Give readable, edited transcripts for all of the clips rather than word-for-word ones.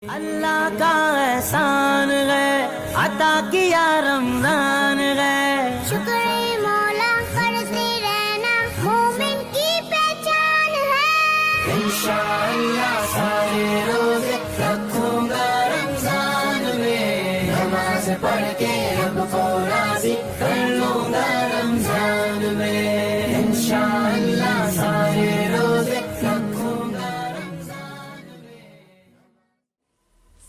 अल्लाह का एहसान है, अता किया रमजान है। शुक्र मौला करते रहना मोमिन की पहचान है। इंशाअल्लाह सारे रोजे रखूंगा रमजान में, नमाज पढ़ के रब को राजी कर लूंगा रमजान में। इंशाअल्लाह सारे रोजे रखूंगा रमजान में।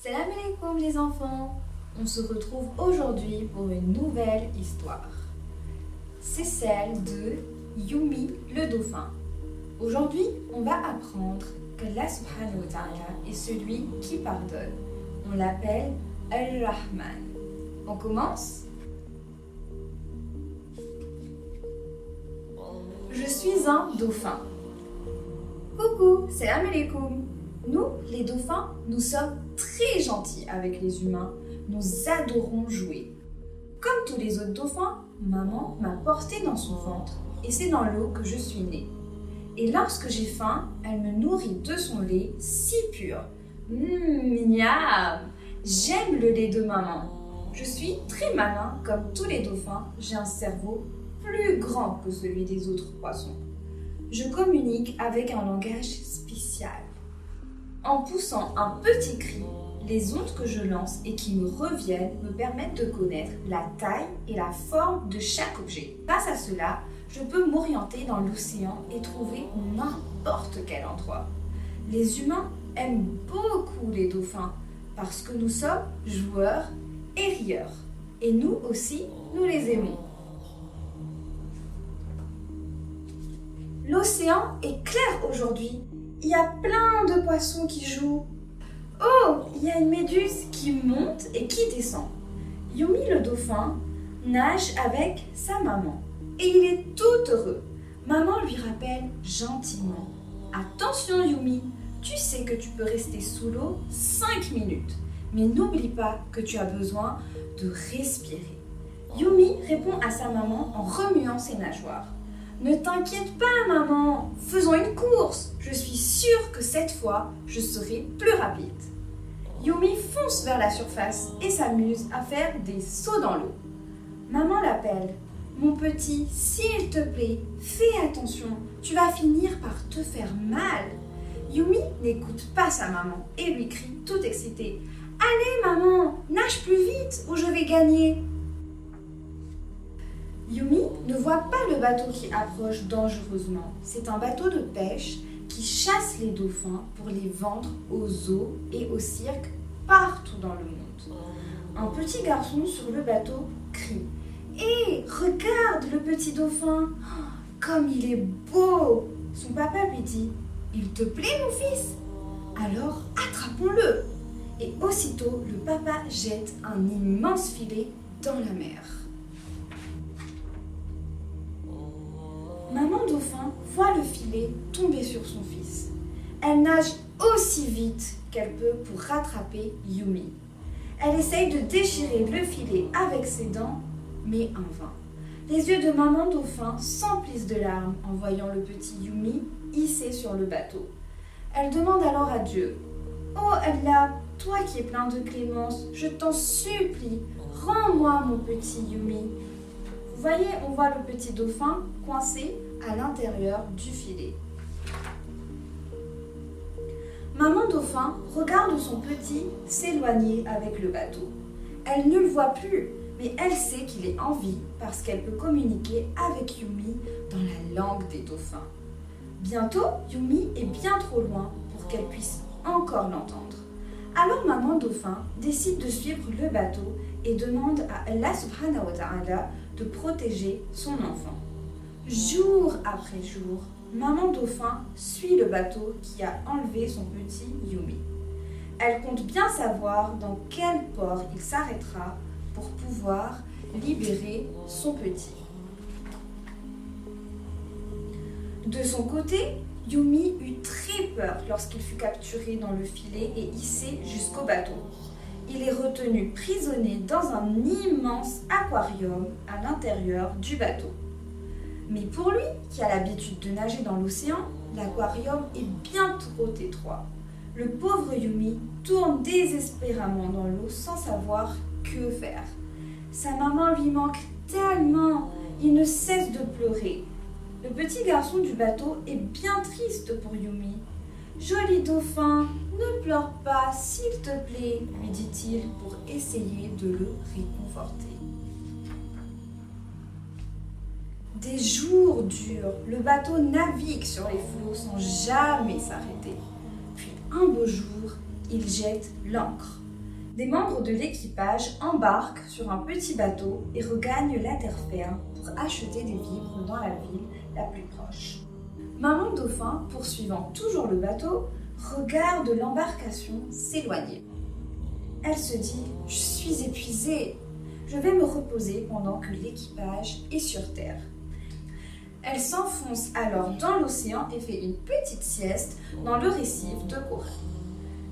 Salam alaikum les enfants, on se retrouve aujourd'hui pour une nouvelle histoire. C'est celle de Yumi le dauphin. Aujourd'hui, on va apprendre qu'Allah subhanahu wa ta'ala est celui qui pardonne. On l'appelle Al-Rahman. On commence? Je suis un dauphin. Coucou, salam alaikum. Nous, les dauphins, nous sommes très gentils avec les humains. Nous adorons jouer. Comme tous les autres dauphins, maman m'a porté dans son ventre et c'est dans l'eau que je suis née. Et lorsque j'ai faim, elle me nourrit de son lait si pur. Miam! J'aime le lait de maman. Je suis très malin comme tous les dauphins. J'ai un cerveau plus grand que celui des autres poissons. Je communique avec un langage spécial. En poussant un petit cri, les ondes que je lance et qui me reviennent me permettent de connaître la taille et la forme de chaque objet. Grâce à cela, je peux m'orienter dans l'océan et trouver n'importe quel endroit. Les humains aiment beaucoup les dauphins parce que nous sommes joueurs et rieurs. Et nous aussi, nous les aimons. L'océan est clair aujourd'hui. Il y a plein de poissons qui jouent. Oh, il y a une méduse qui monte et qui descend. Yumi le dauphin nage avec sa maman et il est tout heureux. Maman lui rappelle gentiment: attention Yumi, tu sais que tu peux rester sous l'eau 5 minutes, mais n'oublie pas que tu as besoin de respirer. Yumi répond à sa maman en remuant ses nageoires. Ne t'inquiète pas maman, faisons une course. Je suis sûre que cette fois, je serai plus rapide. Yumi fonce vers la surface et s'amuse à faire des sauts dans l'eau. Maman l'appelle. Mon petit, s'il te plaît, fais attention, tu vas finir par te faire mal. Yumi n'écoute pas sa maman et lui crie tout excitée. Allez maman, nage plus vite ou je vais gagner. Yumi ne voit pas le bateau qui approche dangereusement. C'est un bateau de pêche qui chasse les dauphins pour les vendre aux zoos et au cirque partout dans le monde. Un petit garçon sur le bateau crie: Hé, regarde le petit dauphin, comme il est beau. Son papa lui dit: Il te plaît mon fils? Alors attrapons-le. Et aussitôt le papa jette un immense filet dans la mer. Maman dauphin voit le filet tomber sur son fils. Elle nage aussi vite qu'elle peut pour rattraper Yumi. Elle essaye de déchirer le filet avec ses dents, mais en vain. Les yeux de maman dauphin s'emplissent de larmes en voyant le petit Yumi hissé sur le bateau. Elle demande alors à Dieu: Oh Allah, toi qui es plein de clémence, je t'en supplie, rends-moi mon petit Yumi. Vous voyez, on voit le petit dauphin coincé à l'intérieur du filet. Maman dauphin regarde son petit s'éloigner avec le bateau. Elle ne le voit plus, mais elle sait qu'il est en vie parce qu'elle peut communiquer avec Yumi dans la langue des dauphins. Bientôt, Yumi est bien trop loin pour qu'elle puisse encore l'entendre. Alors maman dauphin décide de suivre le bateau et demande à Allah subhanahu wa ta'ala de protéger son enfant. Jour après jour, maman dauphin suit le bateau qui a enlevé son petit Yumi. Elle compte bien savoir dans quel port il s'arrêtera pour pouvoir libérer son petit. De son côté, Yumi eut très peur lorsqu'il fut capturé dans le filet et hissé jusqu'au bateau. Il est retenu prisonnier dans un immense aquarium à l'intérieur du bateau. Mais pour lui, qui a l'habitude de nager dans l'océan, l'aquarium est bien trop étroit. Le pauvre Yumi tourne désespérément dans l'eau sans savoir que faire. Sa maman lui manque tellement, il ne cesse de pleurer. Le petit garçon du bateau est bien triste pour Yumi. « Joli dauphin, ne pleure pas, s'il te plaît, » lui dit-il pour essayer de le réconforter. Des jours durent, le bateau navigue sur les flots sans jamais s'arrêter. Puis un beau jour, il jette l'ancre. Des membres de l'équipage embarquent sur un petit bateau et regagnent la terre ferme pour acheter des vivres dans la ville la plus proche. Maman Dauphin, poursuivant toujours le bateau, regarde l'embarcation s'éloigner. Elle se dit « Je suis épuisée, je vais me reposer pendant que l'équipage est sur terre. » Elle s'enfonce alors dans l'océan et fait une petite sieste dans le récif de corail.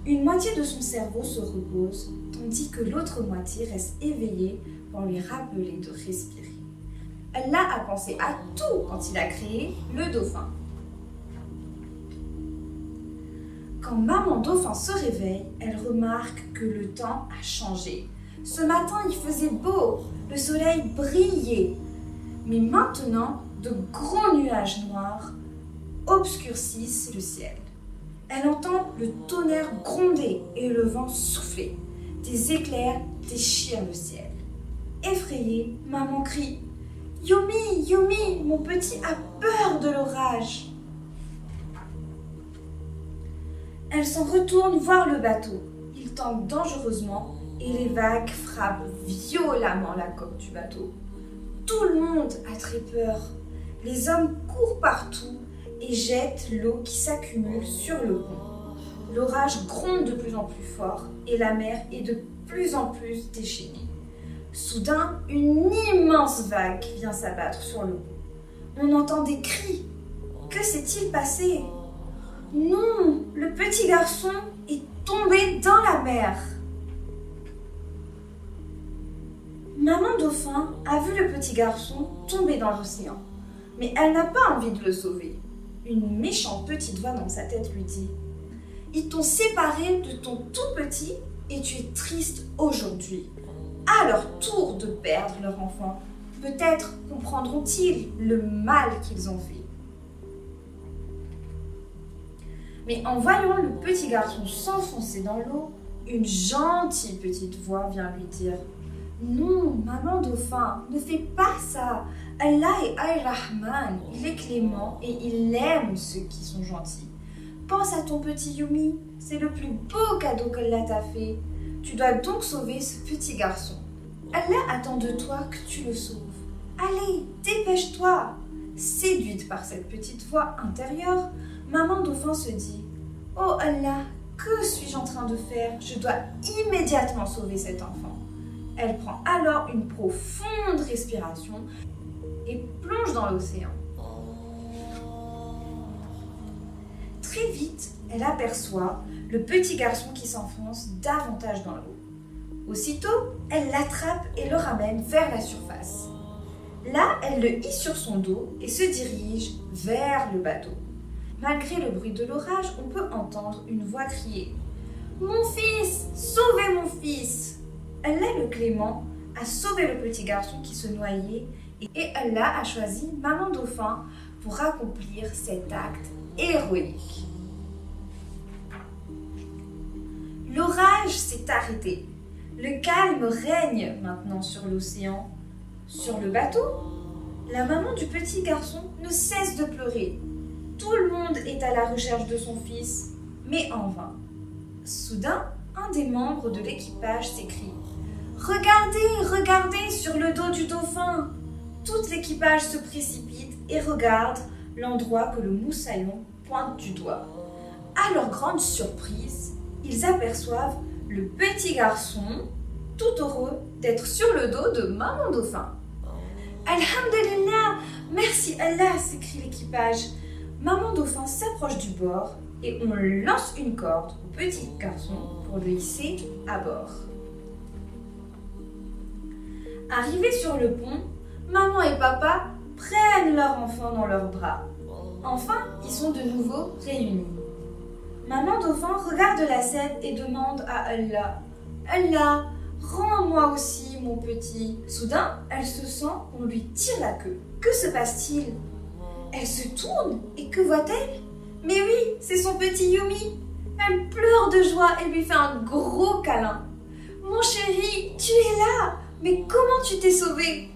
Une moitié de son cerveau se repose, tandis que l'autre moitié reste éveillée pour lui rappeler de respirer. Elle a pensé à tout quand il a créé le dauphin. Quand maman dauphin se réveille, elle remarque que le temps a changé. Ce matin, il faisait beau, le soleil brillait. Mais maintenant, de gros nuages noirs obscurcissent le ciel. Elle entend le tonnerre gronder et le vent souffler. Des éclairs déchirent le ciel. Effrayée, maman crie « Yumi, Yumi, mon petit a peur de l'orage !» Elle s'en retourne voir le bateau. Il tangue dangereusement et les vagues frappent violemment la coque du bateau. Tout le monde a très peur. Les hommes courent partout et jettent l'eau qui s'accumule sur le pont. L'orage gronde de plus en plus fort et la mer est de plus en plus déchaînée. Soudain, une immense vague vient s'abattre sur le pont. On entend des cris. Que s'est-il passé ? Non, le petit garçon est tombé dans la mer. Maman Dauphin a vu le petit garçon tomber dans l'océan, mais elle n'a pas envie de le sauver. Une méchante petite voix dans sa tête lui dit « Ils t'ont séparé de ton tout petit et tu es triste aujourd'hui. À leur tour de perdre leur enfant, peut-être comprendront-ils le mal qu'ils ont fait. » Mais en voyant le petit garçon s'enfoncer dans l'eau, une gentille petite voix vient lui dire « Non, maman dauphin, ne fais pas ça. Allah est Ar-Rahman, il est clément et il aime ceux qui sont gentils. Pense à ton petit Yumi, c'est le plus beau cadeau qu'Allah t'a fait. Tu dois donc sauver ce petit garçon. Allah attend de toi que tu le sauves. Allez, dépêche-toi !» Séduite par cette petite voix intérieure, maman dauphin se dit « Oh Allah, que suis-je en train de faire? Je dois immédiatement sauver cet enfant. » Elle prend alors une profonde respiration et plonge dans l'océan. Très vite, elle aperçoit le petit garçon qui s'enfonce davantage dans l'eau. Aussitôt, elle l'attrape et le ramène vers la surface. Là, elle le hisse sur son dos et se dirige vers le bateau. Malgré le bruit de l'orage, on peut entendre une voix crier « Mon fils, sauvez mon fils !» Allah le clément a sauvé le petit garçon qui se noyait et Allah a choisi maman dauphin pour accomplir cet acte héroïque. L'orage s'est arrêté. Le calme règne maintenant sur l'océan. Sur le bateau, la maman du petit garçon ne cesse de pleurer. Tout le monde est à la recherche de son fils, mais en vain. Soudain, un des membres de l'équipage s'écrie « Regardez, regardez sur le dos du dauphin !» Tout l'équipage se précipite et regarde l'endroit que le moussaillon pointe du doigt. À leur grande surprise, ils aperçoivent le petit garçon, tout heureux d'être sur le dos de maman dauphin. « Alhamdulillah, merci Allah !» s'écrie l'équipage. Maman dauphin s'approche du bord et on lance une corde au petit garçon pour le hisser à bord. Arrivés sur le pont, maman et papa prennent leur enfant dans leurs bras. Enfin, ils sont de nouveau réunis. Maman dauphin regarde la scène et demande à Allah: Allah, rends-moi aussi mon petit. Soudain, elle se sent qu'on lui tire la queue. Que se passe-t-il? Elle se tourne et que voit-elle? Mais oui, c'est son petit Yumi. Elle pleure de joie et lui fait un gros câlin. Mon chéri, tu es là. Mais comment tu t'es sauvé?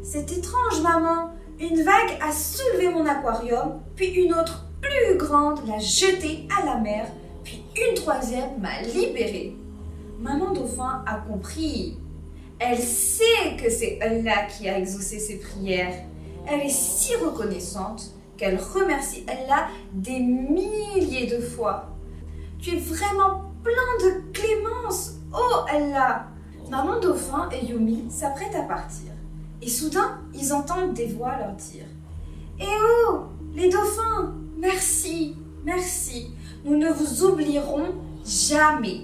C'est étrange, maman. Une vague a soulevé mon aquarium, puis une autre plus grande l'a jeté à la mer, puis une troisième m'a libérée. Maman dauphin a compris. Elle sait que c'est Allah qui a exaucé ses prières. Elle est si reconnaissante qu'elle remercie Allah des milliers de fois. Tu es vraiment plein de clémence, oh Allah! Maman dauphin et Yumi s'apprêtent à partir. Et soudain, ils entendent des voix leur dire: Eh oh, les dauphins, merci, merci, nous ne vous oublierons jamais.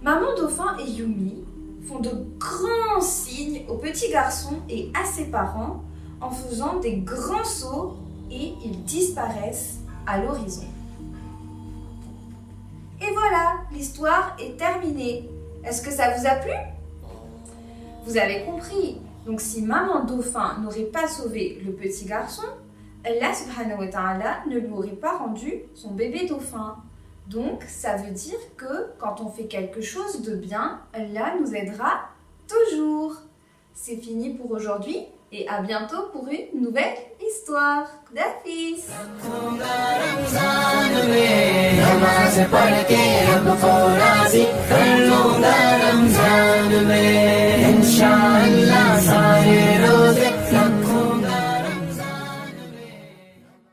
Maman dauphin et Yumi font de grands signes au petit garçon et à ses parents en faisant des grands sauts et ils disparaissent à l'horizon. Et voilà, l'histoire est terminée. Est-ce que ça vous a plu? Vous avez compris. Donc si maman dauphin n'aurait pas sauvé le petit garçon, Allah subhanahu wa ta'ala ne lui aurait pas rendu son bébé dauphin. Donc ça veut dire que quand on fait quelque chose de bien, Allah nous aidera toujours. C'est fini pour aujourd'hui et à bientôt pour une nouvelle histoire. Dafis. Ramzan में नमाज पढ़ के रब को राजी कर लूंगा रमजान में इंशाअल्लाह सारे